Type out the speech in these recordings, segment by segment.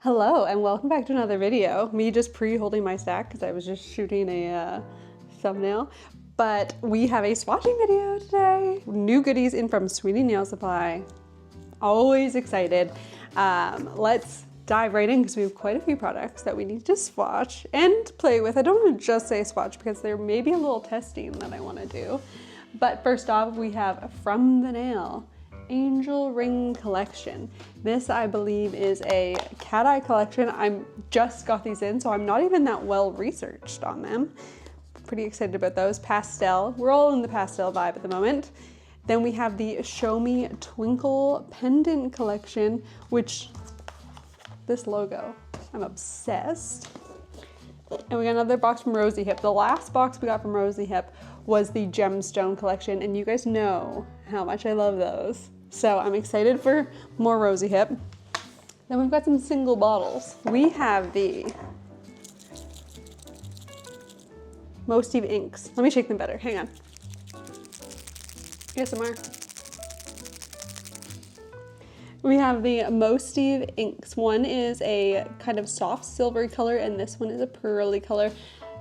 Hello and welcome back to another video. Me just pre-holding my stack because I was just shooting a thumbnail. But we have a swatching video today. New goodies in from Sweetie Nail Supply. Always excited. Let's dive right in because we have quite a few products that we need to swatch and play with. I don't want to just say swatch because there may be a little testing that I want to do. But first off, we have From the Nail Angel Ring Collection. This, I believe, is a cat eye collection. I just got these in, so I'm not even that well researched on them. Pretty excited about those. Pastel. We're all in the pastel vibe at the moment. Then we have the Me Twinkle Pendant Collection, which, this logo, I'm obsessed. And we got another box from Rosy Hip. The last box we got from Rosy Hip was the Gemstone Collection, and you guys know how much I love those. So I'm excited for more Rosy Hip. Then we've got some single bottles. We have the Mostive inks. Let me shake them better, hang on. ASMR. We have the Mostive inks. One is a kind of soft silvery color and this one is a pearly color.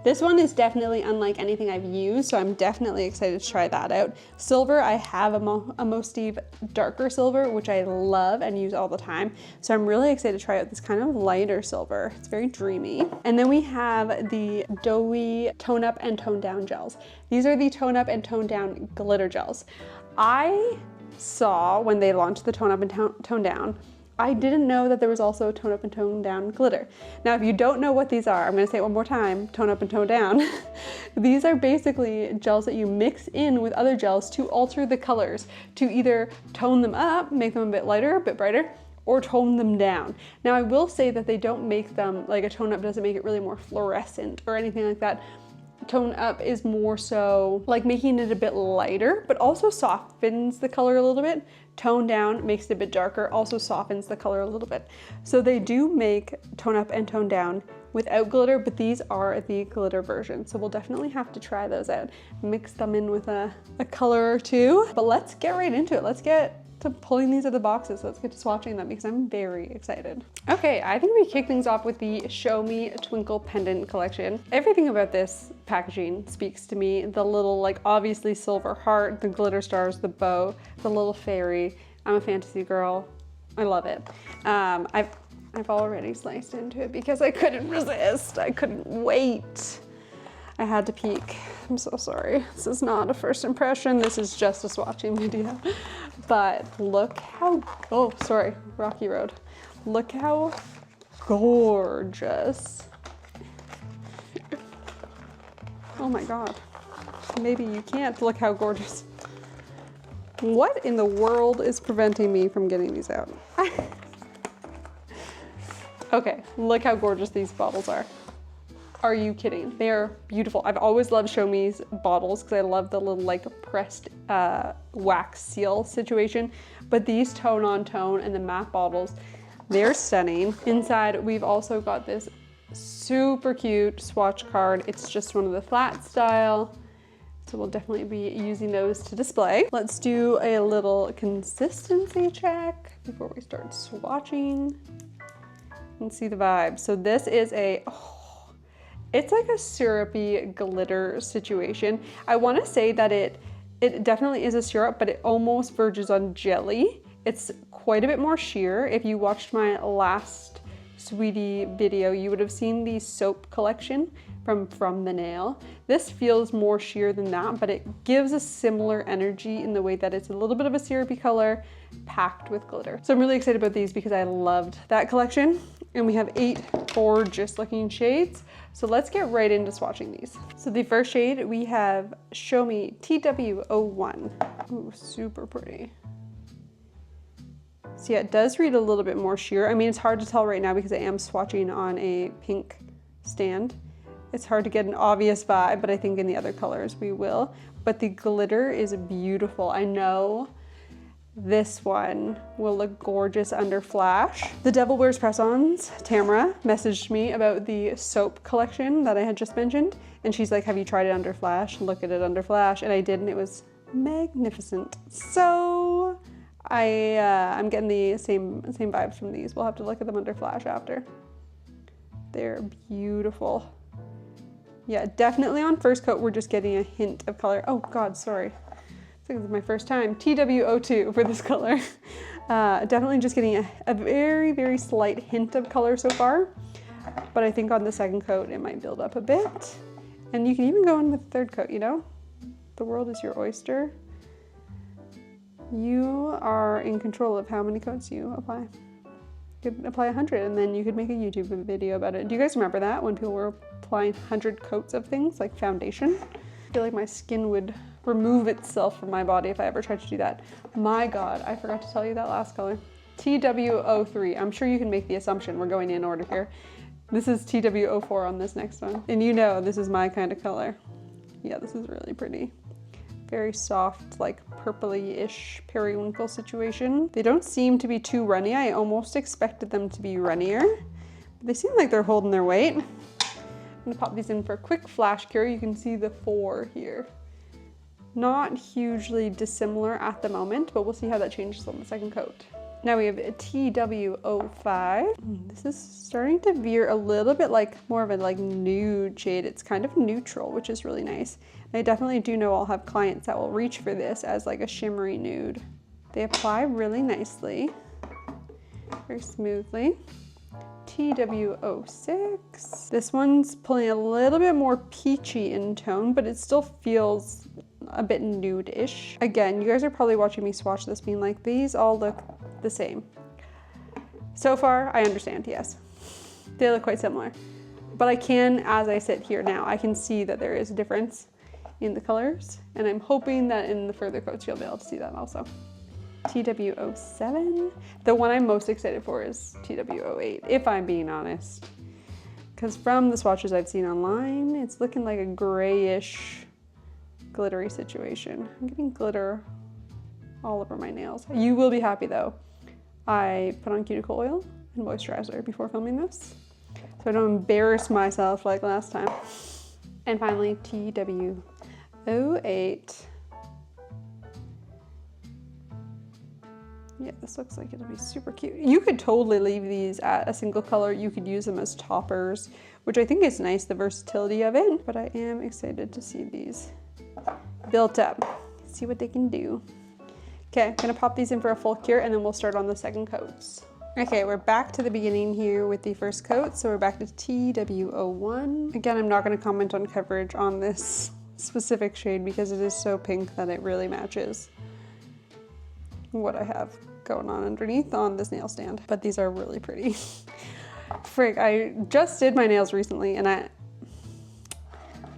This one is definitely unlike anything I've used, so I'm definitely excited to try that out. Silver, I have a Mostive darker silver, which I love and use all the time. So I'm really excited to try out this kind of lighter silver. It's very dreamy. And then we have the Doughy Tone Up and Tone Down gels. These are the Tone Up and Tone Down glitter gels. I saw when they launched the Tone Up and Tone Down, I didn't know that there was also a Tone Up and Tone Down glitter. Now, if you don't know what these are, I'm gonna say it one more time, Tone Up and Tone Down. These are basically gels that you mix in with other gels to alter the colors, to either tone them up, make them a bit lighter, a bit brighter, or tone them down. Now, I will say that they don't make them, like a tone up doesn't make it really more fluorescent or anything like that. Tone up is more so like making it a bit lighter, but also softens the color a little bit. Tone down makes it a bit darker, also softens the color a little bit. So they do make tone up and tone down without glitter, but these are the glitter version. So we'll definitely have to try those out. Mix them in with a color or two, but let's get right into it. Let's get to pulling these out of the boxes. Let's get to swatching them because I'm very excited. Okay, I think we kick things off with the Me Twinkle Pendant Collection. Everything about this packaging speaks to me. The little, like, obviously silver heart, the glitter stars, the bow, the little fairy. I'm a fantasy girl. I love it. I've already sliced into it because I couldn't resist. I couldn't wait. I had to peek. I'm so sorry. This is not a first impression. This is just a swatching video. But look how, oh, sorry, rocky road. Look how gorgeous. Oh my God. Maybe you can't. Look how gorgeous. What in the world is preventing me from getting these out? Okay, look how gorgeous these bottles are. Are you kidding? They are beautiful. I've always loved Show Me's bottles because I love the little like pressed wax seal situation. But these tone on tone and the matte bottles, they're stunning. Inside, we've also got this super cute swatch card. It's just one of the flat style. So we'll definitely be using those to display. Let's do a little consistency check before we start swatching and see the vibe. So this is a, it's like a syrupy glitter situation. I want to say that it definitely is a syrup, but it almost verges on jelly. It's quite a bit more sheer. If you watched my last Sweetie video, you would have seen the soap collection from the Nail. This feels more sheer than that, but it gives a similar energy in the way that it's a little bit of a syrupy color packed with glitter. So I'm really excited about these because I loved that collection. And we have 8 gorgeous looking shades. So let's get right into swatching these. So the first shade, we have Show Me TW01. Ooh, super pretty. So yeah, it does read a little bit more sheer. I mean, it's hard to tell right now because I am swatching on a pink stand. It's hard to get an obvious vibe, but I think in the other colors we will. But the glitter is beautiful. I know this one will look gorgeous under flash. The Devil Wears Press-Ons, Tamara, messaged me about the soap collection that I had just mentioned. And she's like, have you tried it under flash? Look at it under flash. And I did, and it was magnificent. So I'm getting the same vibes from these. We'll have to look at them under flash after. They're beautiful. Yeah, definitely on first coat, we're just getting a hint of color. Oh God, sorry. I think this is my first time. TW02 for this color. Definitely just getting a very, very slight hint of color so far. But I think on the second coat, it might build up a bit. And you can even go in with the third coat, you know? The world is your oyster. You are in control of how many coats you apply. You could apply 100 and then you could make a YouTube video about it. Do you guys remember that when people were applying 100 coats of things like foundation? I feel like my skin would remove itself from my body if I ever tried to do that. My God, I forgot to tell you that last color. TW03. I'm sure you can make the assumption. We're going in order here. This is TW04 on this next one. And you know this is my kind of color. Yeah, this is really pretty. Very soft, like purpley-ish periwinkle situation. They don't seem to be too runny. I almost expected them to be runnier, but they seem like they're holding their weight. I'm gonna pop these in for a quick flash cure. You can see the 4 here. Not hugely dissimilar at the moment, but we'll see how that changes on the second coat. Now we have a TW05. This is starting to veer a little bit like more of a like nude shade. It's kind of neutral, which is really nice. And I definitely do know I'll have clients that will reach for this as like a shimmery nude. They apply really nicely, very smoothly. TW06. This one's pulling a little bit more peachy in tone, but it still feels a bit nude-ish. Again, you guys are probably watching me swatch this being like, these all look the same. So far, I understand, yes. They look quite similar. But I can, as I sit here now, I can see that there is a difference in the colors, and I'm hoping that in the further coats you'll be able to see that also. TW07. The one I'm most excited for is TW08, if I'm being honest. Because from the swatches I've seen online, it's looking like a grayish, glittery situation. I'm getting glitter all over my nails. You will be happy though. I put on cuticle oil and moisturizer before filming this, so I don't embarrass myself like last time. And finally, TW08. Yeah, this looks like it'll be super cute. You could totally leave these at a single color. You could use them as toppers, which I think is nice, the versatility of it. But I am excited to see these built up, see what they can do. Okay, I'm gonna pop these in for a full cure and then we'll start on the second coats. Okay, we're back to the beginning here with the first coat. So we're back to TW01. Again, I'm not gonna comment on coverage on this specific shade because it is so pink that it really matches what I have going on underneath on this nail stand. But these are really pretty. Frig, I just did my nails recently and I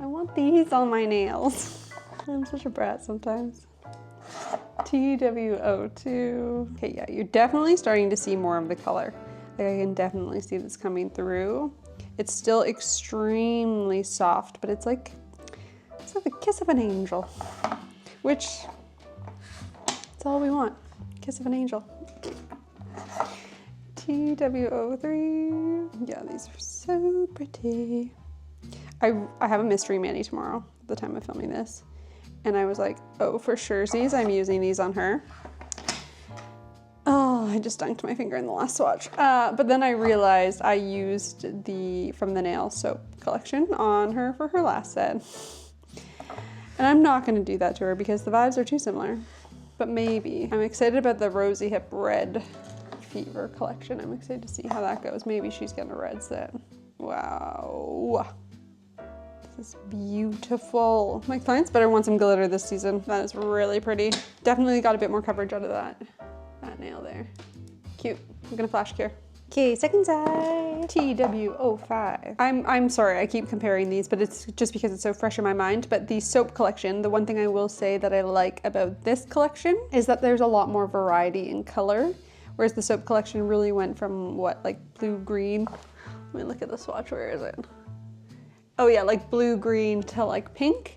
want these on my nails. I'm such a brat sometimes. TW02. Okay, yeah, you're definitely starting to see more of the color. Like I can definitely see this coming through. It's still extremely soft, but it's like the kiss of an angel, which that's all we want. Kiss of an angel. TW03. Yeah, these are so pretty. I have a mystery mani tomorrow at the time of filming this. And I was like, oh, for sure, I'm using these on her. Oh, I just dunked my finger in the last swatch. But then I realized I used From the Nail soap collection on her for her last set. And I'm not gonna do that to her because the vibes are too similar. But maybe. I'm excited about the Rosy Hip Red Fever collection. I'm excited to see how that goes. Maybe she's getting a red set. Wow. This is beautiful. My clients better want some glitter this season. That is really pretty. Definitely got a bit more coverage out of that nail there. Cute. I'm gonna flash cure. Okay, second side. TW05. I'm sorry, I keep comparing these, but it's just because it's so fresh in my mind. But the soap collection, the one thing I will say that I like about this collection is that there's a lot more variety in color, whereas the soap collection really went from what, like blue-green? Let me look at the swatch, where is it? Oh yeah, like blue-green to like pink.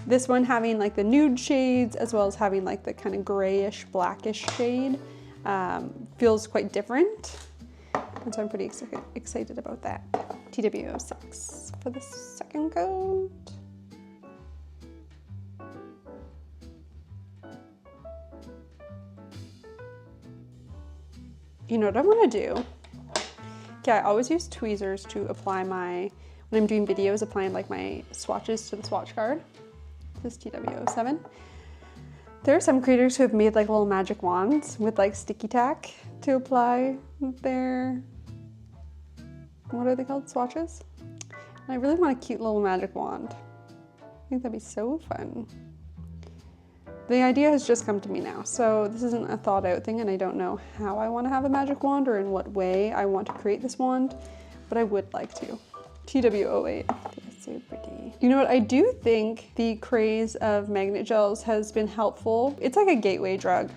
This one having like the nude shades as well as having like the kind of grayish, blackish shade feels quite different. And so I'm pretty excited about that. TW06 for the second coat. You know what I want to do? Okay, I always use tweezers to apply my, when I'm doing videos, applying like my swatches to the swatch card. This is TW07. There are some creators who have made like little magic wands with like sticky tack to apply their, what are they called, swatches? And I really want a cute little magic wand. I think that'd be so fun. The idea has just come to me now, so this isn't a thought out thing and I don't know how I want to have a magic wand or in what way I want to create this wand, but I would like to. TW08, that's so pretty. You know what, I do think the craze of magnet gels has been helpful. It's like a gateway drug.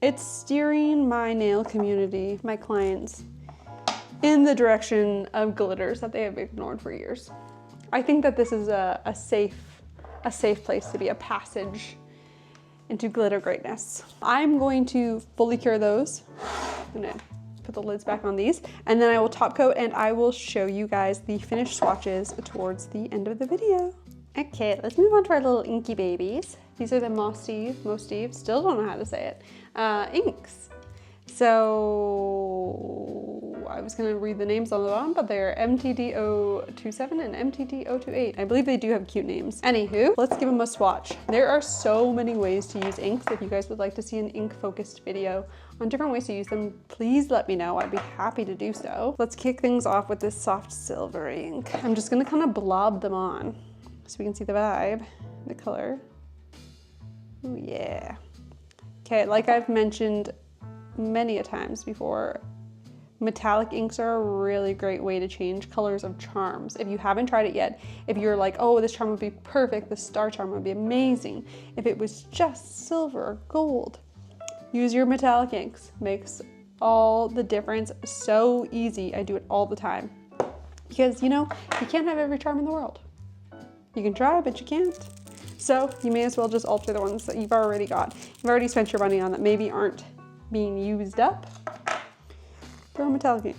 It's steering my nail community, my clients, in the direction of glitters that they have ignored for years. I think that this is a safe place to be, a passage into glitter greatness. I'm going to fully cure those. I'm gonna put the lids back on these, and then I will top coat and I will show you guys the finished swatches towards the end of the video. Okay, let's move on to our little inky babies. These are the Mostive, still don't know how to say it, inks. So I was gonna read the names on the bottom, but they're MTD027 and MTD028. I believe they do have cute names. Anywho, let's give them a swatch. There are so many ways to use inks. If you guys would like to see an ink focused video on different ways to use them, please let me know. I'd be happy to do so. Let's kick things off with this soft silver ink. I'm just gonna kind of blob them on so we can see the vibe, the color. Ooh, yeah. Okay, like I've mentioned many a times before, metallic inks are a really great way to change colors of charms. If you haven't tried it yet, if you're like, oh, this charm would be perfect, this star charm would be amazing, if it was just silver or gold, use your metallic inks. Makes all the difference. So easy. I do it all the time because, you know, you can't have every charm in the world. You can try, but you can't. So you may as well just alter the ones that you've already got. You've already spent your money on that maybe aren't being used up. Throw metallic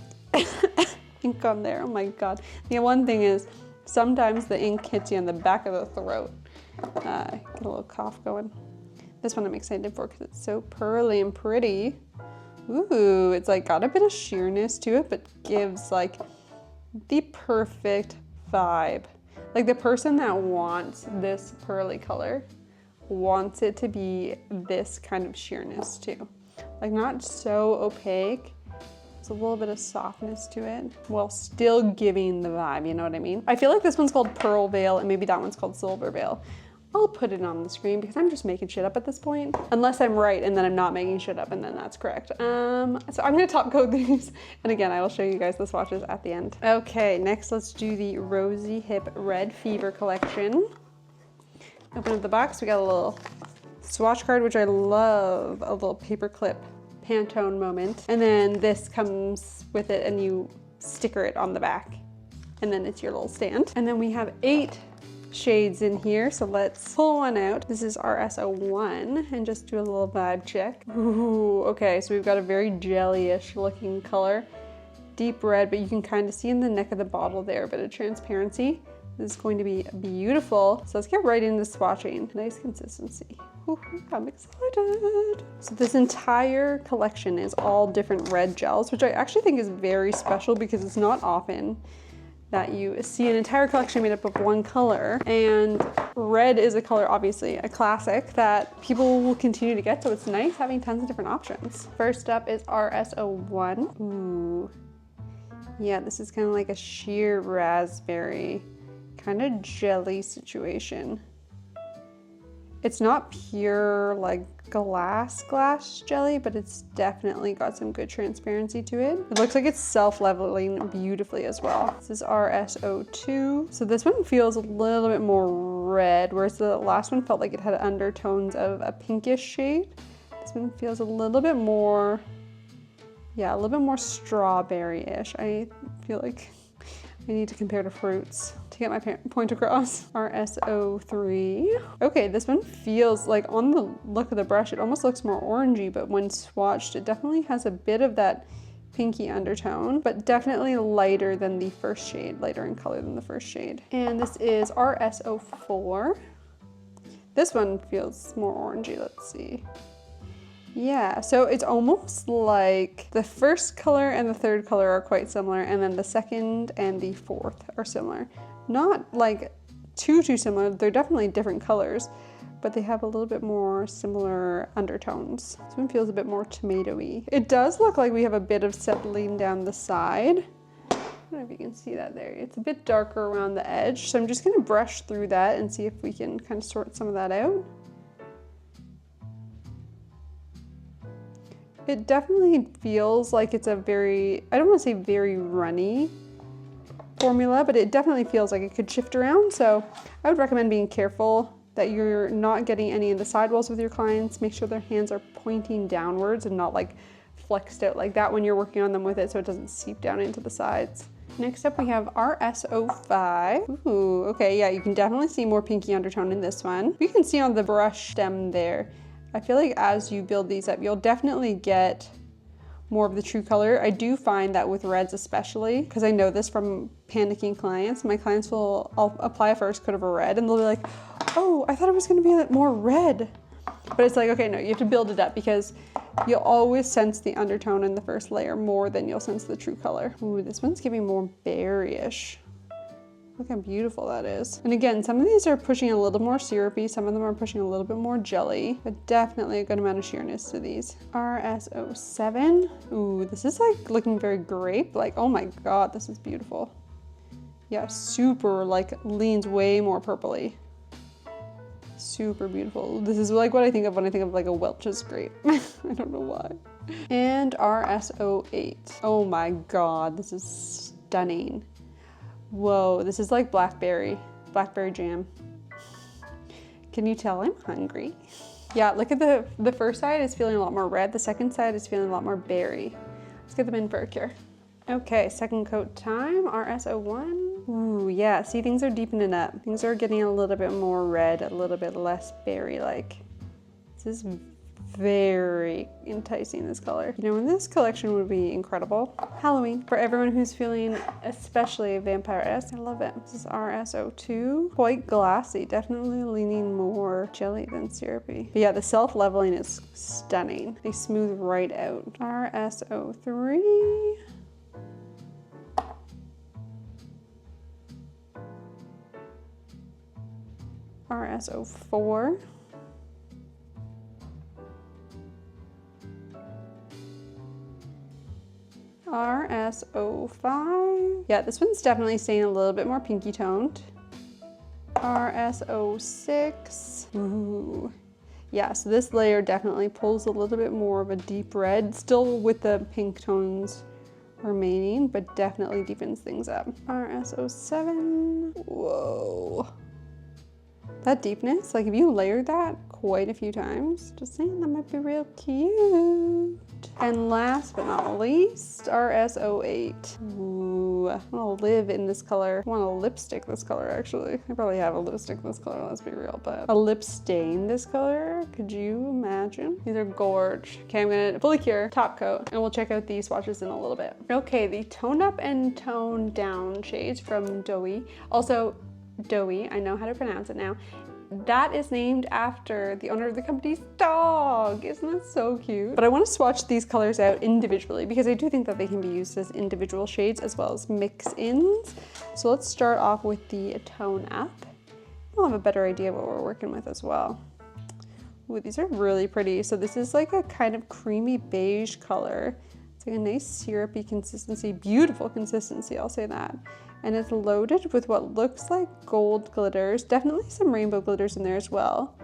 ink on there. Oh my god. The one thing is, sometimes the ink hits you on the back of the throat. Get a little cough going. This one I'm excited for because it's so pearly and pretty. Ooh, it's like got a bit of sheerness to it, but gives like the perfect vibe. Like the person that wants this pearly color wants it to be this kind of sheerness too. Like not so opaque. It's a little bit of softness to it while still giving the vibe, you know what I mean? I feel like this one's called Pearl Veil and maybe that one's called Silver Veil. I'll put it on the screen because I'm just making shit up at this point. Unless I'm right and then I'm not making shit up and then that's correct. So I'm gonna top coat these. And again, I will show you guys the swatches at the end. Okay, next let's do the Rosy Hip Red Fever collection. Open up the box, we got a little swatch card, which I love, a little paperclip Pantone moment. And then this comes with it and you sticker it on the back. And then it's your little stand. And then we have 8 shades in here, so let's pull one out. This is RS01 and just do a little vibe check. Ooh, okay, so we've got a very jelly-ish looking color. Deep red, but you can kind of see in the neck of the bottle there a bit of transparency. This is going to be beautiful. So let's get right into swatching. Nice consistency. Ooh, I'm excited. So this entire collection is all different red gels, which I actually think is very special because it's not often that you see an entire collection made up of one color, and red is a color, obviously a classic that people will continue to get, so it's nice having tons of different options. First up is RS01. Ooh, yeah, this is kind of like a sheer raspberry kind of jelly situation. It's not pure like glass jelly, but it's definitely got some good transparency to it. It looks like it's self-leveling beautifully as well. This is RS02. So this one feels a little bit more red, whereas the last one felt like it had undertones of a pinkish shade. This one feels a little bit more, yeah, a little bit more strawberry-ish. I feel like I need to compare to fruits to get my point across. RS03. Okay, this one feels like, on the look of the brush, it almost looks more orangey, but when swatched, it definitely has a bit of that pinky undertone, but definitely lighter than the first shade, lighter in color than the first shade. And this is RS04. This one feels more orangey, let's see. Yeah, so it's almost like the first color and the third color are quite similar, and then the second and the fourth are similar. Not like too similar, they're definitely different colors, but they have a little bit more similar undertones. This one feels a bit more tomatoey. It does look like we have a bit of settling down the side. I don't know if you can see that there. It's a bit darker around the edge, so I'm just gonna brush through that and see if we can kind of sort some of that out. It definitely feels like it's a very, I don't want to say very runny formula, but it definitely feels like it could shift around. So I would recommend being careful that you're not getting any in the sidewalls with your clients. Make sure their hands are pointing downwards and not like flexed out like that when you're working on them with it, so it doesn't seep down into the sides. Next up we have RS05. Ooh, okay, yeah, you can definitely see more pinky undertone in this one. You can see on the brush stem there, I feel like as you build these up, you'll definitely get more of the true color. I do find that with reds especially, because I know this from panicking clients, my clients I'll apply a first coat of a red and they'll be like, oh, I thought it was gonna be more red. But it's like, okay, no, you have to build it up because you'll always sense the undertone in the first layer more than you'll sense the true color. Ooh, this one's giving more berryish. Look how beautiful that is. And again, some of these are pushing a little more syrupy, some of them are pushing a little bit more jelly, but definitely a good amount of sheerness to these. RS07. Ooh, this is like looking very grape. Like, oh my God, this is beautiful. Yeah, super like leans way more purpley. Super beautiful. This is like what I think of when I think of like a Welch's grape. I don't know why. And RS08. Oh my God, this is stunning. Whoa, this is like blackberry jam. Can you tell I'm hungry? Yeah, look at the first side is feeling a lot more red. The second side is feeling a lot more berry. Let's get them in for a cure. Okay, second coat time, RS01. Ooh, yeah, see, things are deepening up. Things are getting a little bit more red, a little bit less berry-like. This is very enticing, this color. You know, and this collection would be incredible. Halloween, for everyone who's feeling especially vampire-esque. I love it. This is RS02. Quite glassy, definitely leaning more jelly than syrupy. But yeah, the self-leveling is stunning. They smooth right out. RS03. RS04. RS05. Yeah, this one's definitely staying a little bit more pinky toned. RS06. Ooh. Yeah, so this layer definitely pulls a little bit more of a deep red, still with the pink tones remaining, but definitely deepens things up. RS07. Whoa. That deepness, like if you layered that quite a few times, just saying, that might be real cute. And last but not least, RS08. Ooh, I want to live in this color. I want a lipstick this color, actually. I probably have a lipstick this color, let's be real, but a lip stain this color, could you imagine? These are gorge. Okay, I'm gonna fully cure, top coat, and we'll check out these swatches in a little bit. Okay, the toned up and toned down shades from Doughy. Also, Doughy, I know how to pronounce it now. That is named after the owner of the company's dog. Isn't that so cute? But I want to swatch these colors out individually because I do think that they can be used as individual shades as well as mix-ins. So let's start off with the tone up. We'll have a better idea of what we're working with as well. Ooh, these are really pretty. So this is like a kind of creamy beige color. It's like a nice syrupy consistency, beautiful consistency, I'll say that. And it's loaded with what looks like gold glitters, definitely some rainbow glitters in there as well.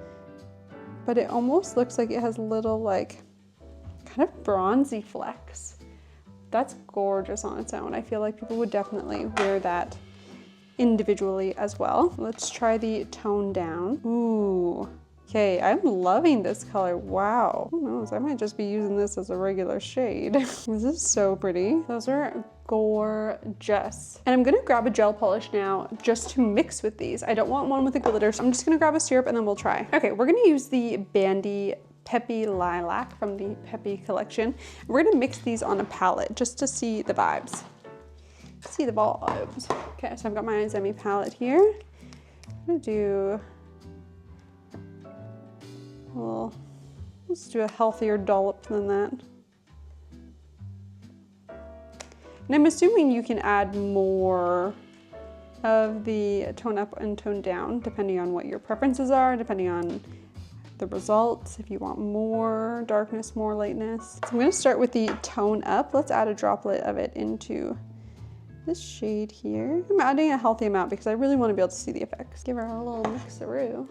But it almost looks like it has little like kind of bronzy flecks. That's gorgeous on its own. I feel like people would definitely wear that individually as well. Let's try the tone down. Ooh. Okay, I'm loving this color. Wow. Who knows? I might just be using this as a regular shade. This is so pretty. Those are gorgeous. And I'm gonna grab a gel polish now just to mix with these. I don't want one with a glitter, so I'm just gonna grab a syrup and then we'll try. Okay, we're gonna use the Bandy Peppy Lilac from the Peppy collection. We're gonna mix these on a palette just to see the vibes. See the vibes. Okay, so I've got my Zemi palette here. I'm gonna do a Let's do a healthier dollop than that. And I'm assuming you can add more of the tone up and tone down depending on what your preferences are, depending on the results, if you want more darkness, more lightness. So I'm gonna start with the tone up. Let's add a droplet of it into this shade here. I'm adding a healthy amount because I really want to be able to see the effects. Give her a little mixeroo.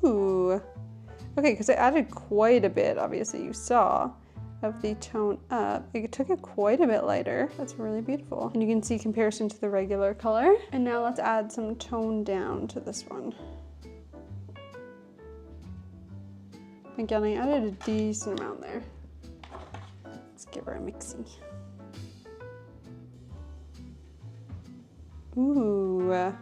Ooh. Okay, because I added quite a bit, obviously you saw, of the tone up. It took it quite a bit lighter. That's really beautiful. And you can see comparison to the regular color. And now let's add some tone down to this one. Again, I added a decent amount there. Let's give her a mixy. Ooh.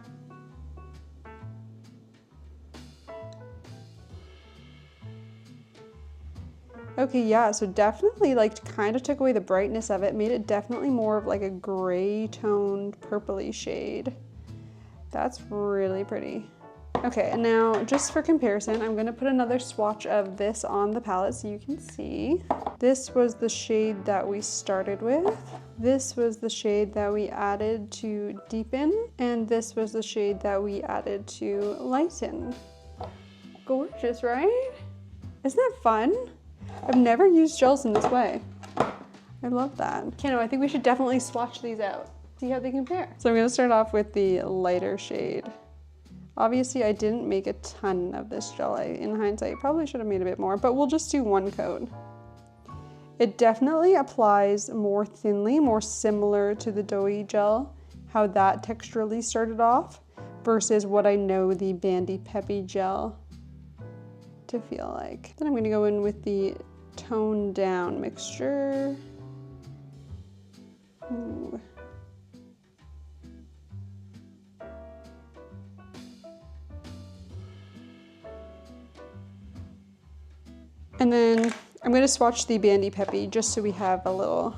Okay, yeah, so definitely like kind of took away the brightness of it, made it definitely more of like a gray toned purpley shade. That's really pretty. Okay, and now just for comparison, I'm gonna put another swatch of this on the palette so you can see. This was the shade that we started with. This was the shade that we added to deepen, and this was the shade that we added to lighten. Gorgeous, right? Isn't that fun? I've never used gels in this way. I love that. Okay, no, I think we should definitely swatch these out. See how they compare. So I'm gonna start off with the lighter shade. Obviously, I didn't make a ton of this gel. In hindsight, probably should have made a bit more, but we'll just do one coat. It definitely applies more thinly, more similar to the Doughy gel, how that texturally started off, versus what I know the Bandy Peppy gel to feel like. Then I'm gonna go in with the tone down mixture. Ooh. And then I'm gonna swatch the Bandy Peppy just so we have a little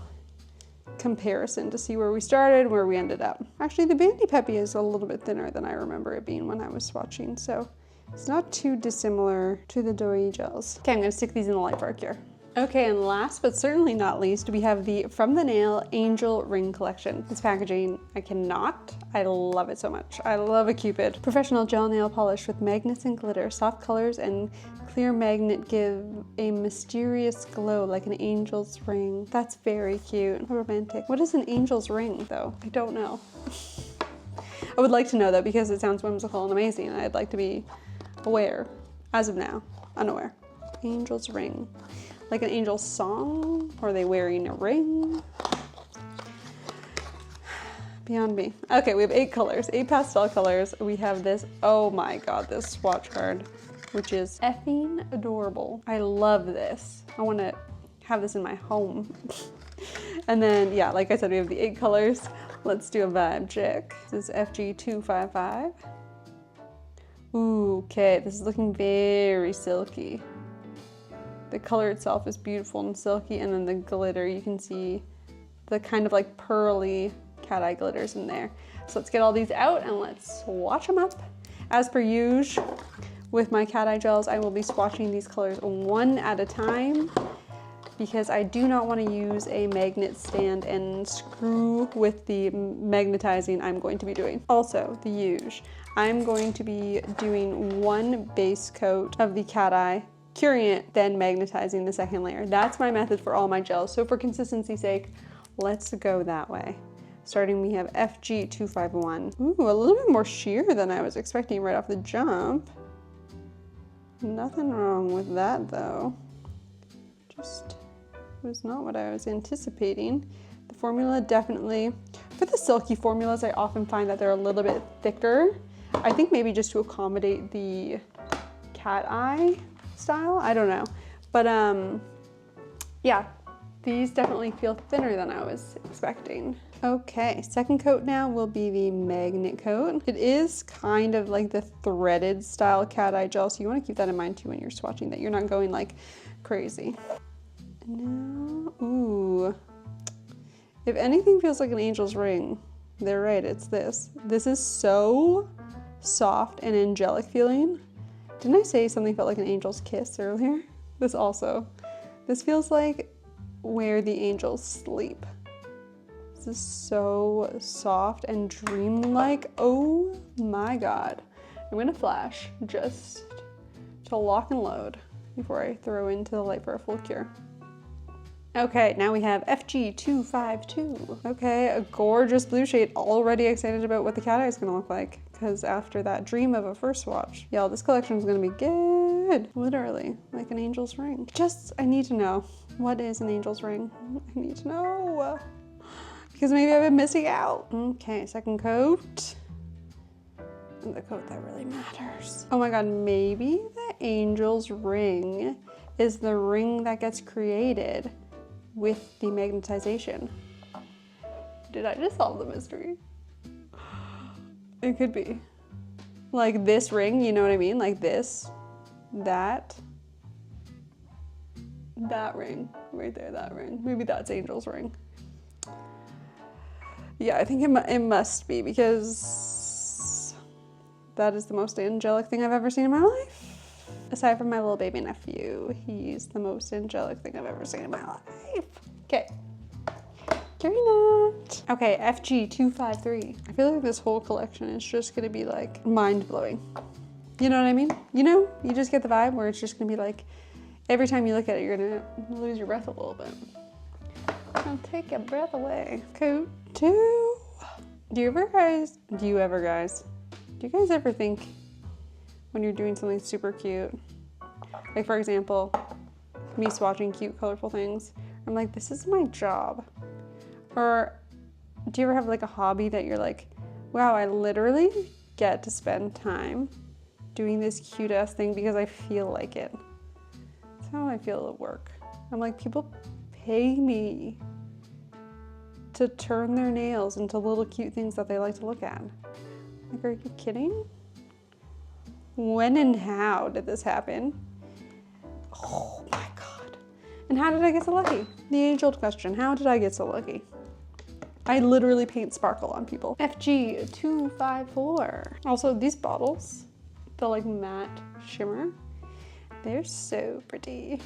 comparison to see where we started, where we ended up. Actually, the Bandy Peppy is a little bit thinner than I remember it being when I was swatching, so it's not too dissimilar to the Doughy gels. Okay, I'm gonna stick these in the light bar here. Okay, and last but certainly not least, we have the From the Nail Angel Ring Collection. This packaging, I love it so much. I love a Cupid. Professional gel nail polish with magnets and glitter, soft colors and clear magnet give a mysterious glow like an angel's ring. That's very cute. How romantic. What is an angel's ring though? I don't know. I would like to know though because it sounds whimsical and amazing and I'd like to be aware. As of now, unaware. Angel's ring. Like an angel's song? Or are they wearing a ring? Beyond me. Okay, we have 8 colors, 8 pastel colors. We have this, oh my god, this swatch card, which is effing adorable. I love this. I want to have this in my home. And then, yeah, like I said, we have the 8 colors. Let's do a vibe check. This is FG255. Ooh, okay, this is looking very silky. The color itself is beautiful and silky, and then the glitter, you can see the kind of like pearly cat eye glitters in there. So let's get all these out and let's swatch them up. As per usual, with my cat eye gels, I will be swatching these colors one at a time because I do not want to use a magnet stand and screw with the magnetizing I'm going to be doing. Also, the usual, I'm going to be doing one base coat of the cat eye, curing it, then magnetizing the second layer. That's my method for all my gels. So for consistency's sake, let's go that way. Starting, we have FG251. Ooh, a little bit more sheer than I was expecting right off the jump. Nothing wrong with that though. Just was not what I was anticipating. The formula definitely, for the silky formulas, I often find that they're a little bit thicker. I think maybe just to accommodate the cat eye style, I don't know. But yeah, these definitely feel thinner than I was expecting. Okay, second coat now will be the magnet coat. It is kind of like the threaded style cat eye gel, so you want to keep that in mind too when you're swatching, that you're not going like crazy. And now, ooh, if anything feels like an angel's ring, They're right, it's this. This is so soft and angelic feeling. Didn't I say something felt like an angel's kiss earlier? This feels like where the angels sleep. This is so soft and dreamlike. Oh my God. I'm gonna flash just to lock and load before I throw into the light for a full cure. Okay, now we have FG252. Okay, a gorgeous blue shade. Already excited about what the cat eye is gonna look like, because after that dream of a first swatch, y'all, this collection is gonna be good. Literally, like an angel's ring. I need to know, what is an angel's ring? I need to know, because maybe I've been missing out. Okay, second coat. And the coat that really matters. Oh my God, maybe the angel's ring is the ring that gets created with the magnetization. Did I just solve the mystery? It could be. Like this ring, you know what I mean? Like this, that ring, right there, that ring. Maybe that's Angel's ring. Yeah, I think it must be, because that is the most angelic thing I've ever seen in my life. Aside from my little baby nephew, he's the most angelic thing I've ever seen in my life. Okay. Carrying it. Okay, FG253. I feel like this whole collection is just gonna be like mind-blowing. You know what I mean? You know, you just get the vibe where it's just gonna be like, every time you look at it, you're gonna lose your breath a little bit. I'll take your breath away. Coat 2. Do you guys ever think when you're doing something super cute, like for example, me swatching cute, colorful things, I'm like, this is my job? Or do you ever have like a hobby that you're like, wow, I literally get to spend time doing this cute ass thing because I feel like it? That's how I feel at work. I'm like, people pay me to turn their nails into little cute things that they like to look at. Like, are you kidding? When and how did this happen? Oh my God. And how did I get so lucky? The age-old question, how did I get so lucky? I literally paint sparkle on people. FG254. Also, these bottles, the like matte shimmer, they're so pretty.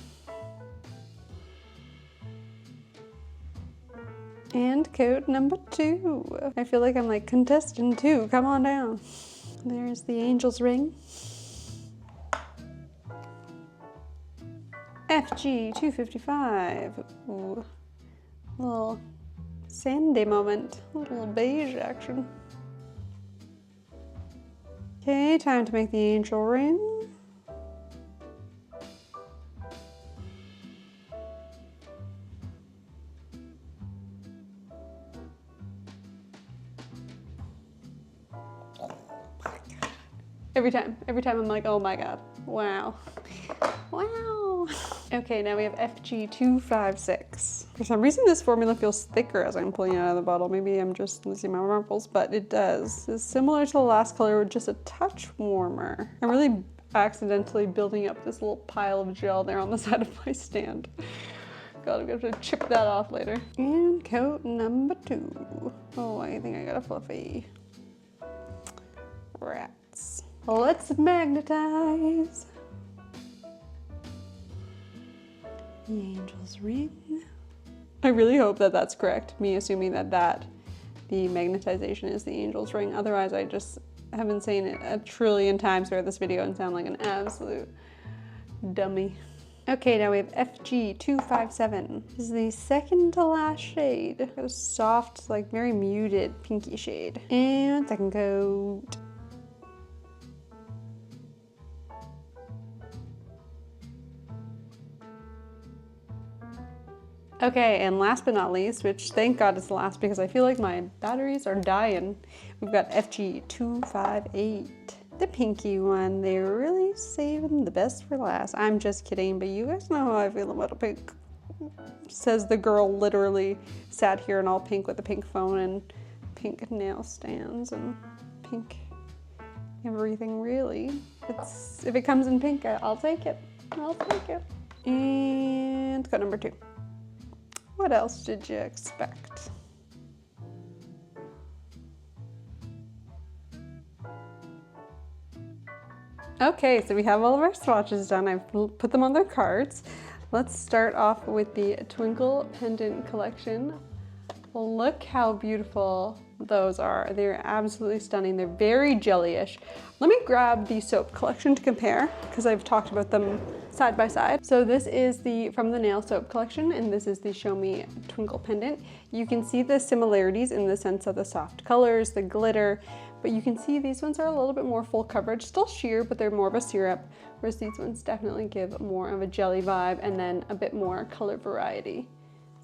And coat number 2. I feel like I'm like contestant 2, come on down. There's the angel's ring. FG255. Ooh, little sandy moment, a little beige action. Okay, time to make the angel ring. Every time I'm like, oh my God, wow. Wow. Okay, now we have FG256. For some reason, this formula feels thicker as I'm pulling it out of the bottle. Maybe I'm just losing my marbles, but it does. It's similar to the last color with just a touch warmer. I'm really accidentally building up this little pile of gel there on the side of my stand. God, I'm gonna have to chip that off later. And coat number 2. Oh, I think I got a fluffy. Rats. Let's magnetize. The angel's ring. I really hope that that's correct, me assuming that the magnetization is the angel's ring. Otherwise, I just have been saying it a trillion times throughout this video and sound like an absolute dummy. Okay, now we have FG257. This is the second to last shade. A soft, like very muted pinky shade. And second coat. Okay, and last but not least, which thank God is the last because I feel like my batteries are dying, we've got FG258. The pinky one. They're really saving the best for last. I'm just kidding, but you guys know how I feel about a pink. Says the girl literally sat here in all pink with a pink phone and pink nail stands and pink everything, really. If it comes in pink, I'll take it. I'll take it. And coat number 2. What else did you expect? Okay, so we have all of our swatches done. I've put them on their cards. Let's start off with the Twinkle pendant collection. Look how beautiful those are. They're absolutely stunning. They're very jellyish. Let me grab the soap collection to compare because I've talked about them side by side. So this is from the nail soap collection, and this is the Show Me Twinkle pendant. You can see the similarities in the sense of the soft colors, the glitter, but you can see these ones are a little bit more full coverage, still sheer, but they're more of a syrup, whereas these ones definitely give more of a jelly vibe and then a bit more color variety.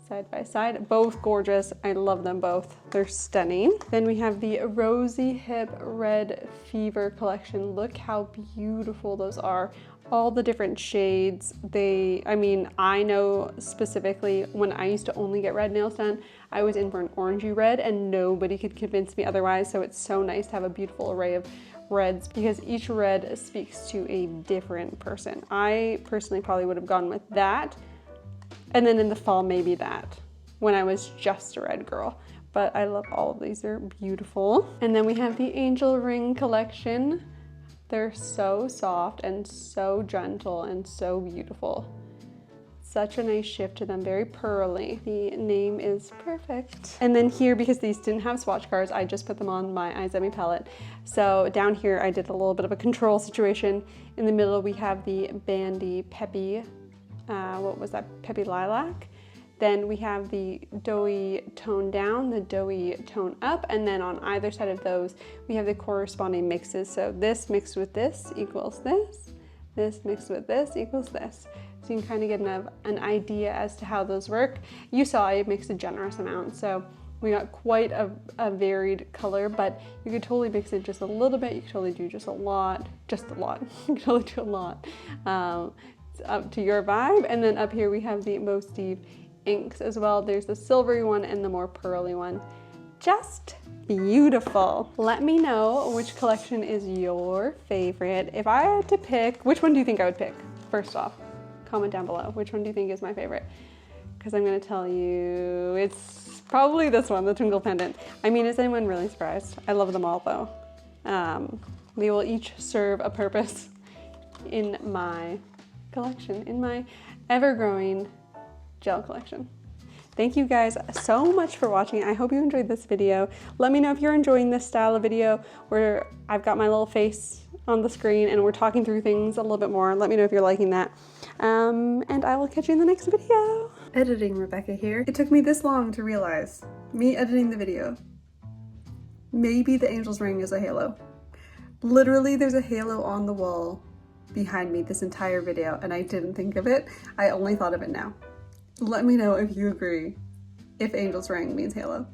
Side by side, both gorgeous. I love them both. They're stunning. Then we have the Rosy Hip Red Fever collection. Look how beautiful those are. All the different shades. I know specifically when I used to only get red nails done, I was in for an orangey red and nobody could convince me otherwise. So it's so nice to have a beautiful array of reds because each red speaks to a different person. I personally probably would have gone with that. And then in the fall, maybe that, when I was just a red girl. But I love all of these, they're beautiful. And then we have the Angel Ring collection. They're so soft and so gentle and so beautiful. Such a nice shift to them, very pearly. The name is perfect. And then here, because these didn't have swatch cards, I just put them on my Izemi palette. So down here, I did a little bit of a control situation. In the middle, we have the Bandy Peppy, Peppy Lilac. Then we have the Doughy Tone Down, the Doughy Tone Up, and then on either side of those, we have the corresponding mixes. So this mixed with this equals this, this mixed with this equals this. So you can kind of get an idea as to how those work. You saw I mixed a generous amount, so we got quite a varied color, but you could totally mix it just a little bit. You could totally do just a lot. You could totally do a lot. It's up to your vibe. And then up here we have the Mostive inks as well. There's the silvery one and the more pearly one. Just beautiful. Let me know which collection is your favorite. If I had to pick, which one do you think I would pick? First off, comment down below. Which one do you think is my favorite? Because I'm gonna tell you, it's probably this one, the Twinkle pendant. I mean, is anyone really surprised? I love them all though. They will each serve a purpose in my collection, in my ever-growing gel collection. Thank you guys so much for watching. I hope you enjoyed this video. Let me know if you're enjoying this style of video where I've got my little face on the screen and we're talking through things a little bit more. Let me know if you're liking that. And I will catch you in the next video. Editing Rebecca here. It took me this long to realize, me editing the video, maybe the angel's ring is a halo. Literally, there's a halo on the wall behind me this entire video and I didn't think of it. I only thought of it now. Let me know if you agree, if angel's ring means halo.